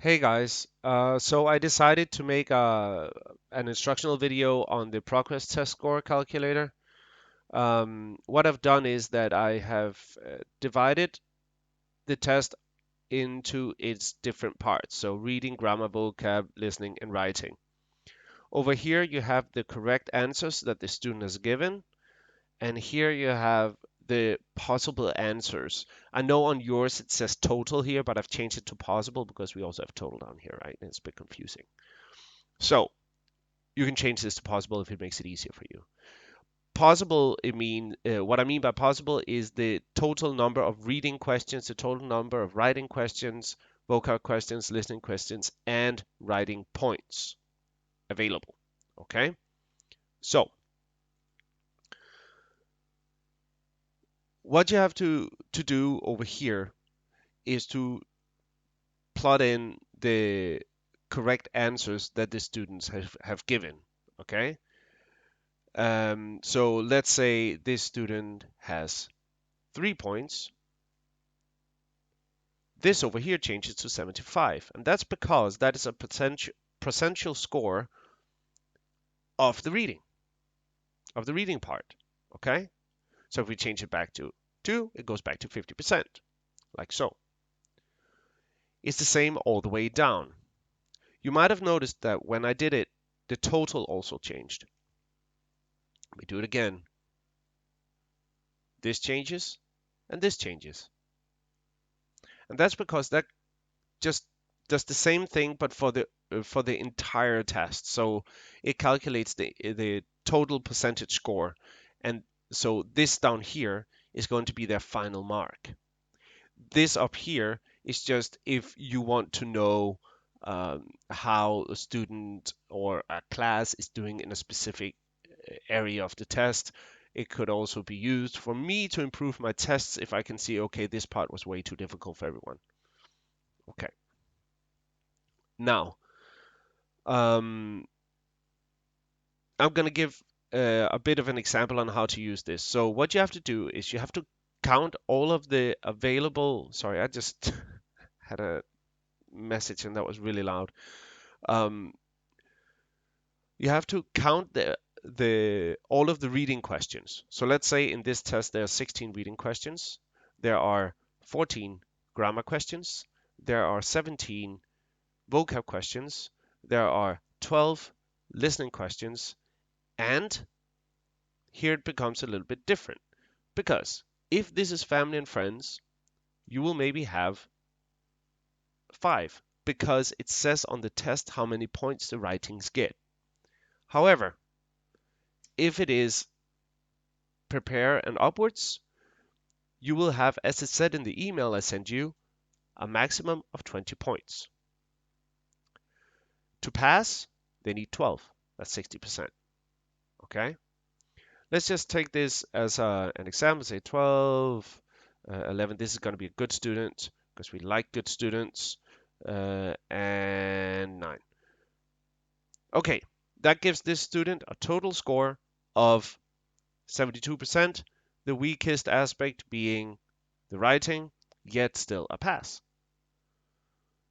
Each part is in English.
Hey guys, so I decided to make an instructional video on the progress test score calculator. What I've done is that I have divided the test into its different parts. So reading, grammar, vocab, listening, and writing. Over here you have the correct answers that the student has given, and here you have the possible answers. I know on yours it says total here, but I've changed it to possible because we also have total down here, right? And it's a bit confusing. So you can change this to possible if it makes it easier for you. Possible, what I mean by possible is the total number of reading questions, the total number of writing questions, vocab questions, listening questions, and writing points available. Okay, so what you have to do over here is to plot in the correct answers that the students have given. Okay, so let's say this student has 3 points. This over here changes to 75, and that's because that is a potential score of the reading part. Okay, so if we change it back to 2, it goes back to 50%, like so. It's the same all the way down. You might have noticed that when I did it, the total also changed. Let me do it again. This changes, and this changes. And that's because that just does the same thing, but for the entire test. So it calculates the total percentage score, and so this down here is going to be their final mark. This up here is just if you want to know how a student or a class is doing in a specific area of the test. It could also be used for me to improve my tests if I can see, okay, this part was way too difficult for everyone. Okay, now Um, I'm going to give a bit of an example on how to use this. So what you have to do is you have to count all of the available. Sorry, I just had a message and that was really loud. Um, you have to count the all of the reading questions. So let's say in this test there are 16 reading questions. There are 14 grammar questions. There are 17 vocab questions. There are 12 listening questions. And here it becomes a little bit different because if this is family and friends, you will maybe have 5 because it says on the test how many points the writings get. However, if it is prepare and upwards, you will have, as it said in the email I sent you, a maximum of 20 points. To pass, they need 12. That's 60%. Okay? Let's just take this as an example, say 12, 11. This is going to be a good student because we like good students. And 9. Okay, that gives this student a total score of 72%, the weakest aspect being the writing, yet still a pass.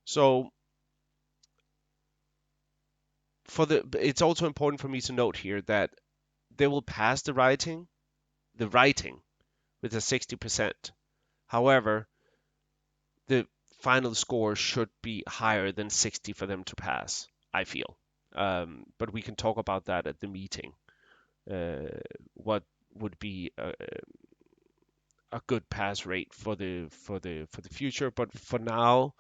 So it's also important for me to note here that they will pass the writing with a 60%. However, the final score should be higher than 60 for them to pass, I feel. But we can talk about that at the meeting. What would be a good pass rate for the future? But for now,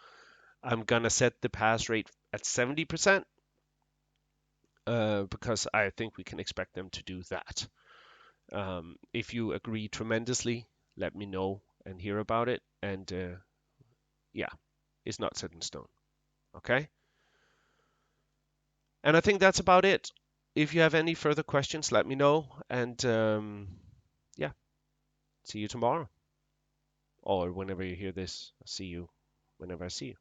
I'm gonna set the pass rate at 70% because I think we can expect them to do that. If you agree tremendously, let me know and hear about it. And yeah, it's not set in stone. Okay. And I think that's about it. If you have any further questions, let me know. And yeah, see you tomorrow or whenever you hear this. I'll see you whenever I see you.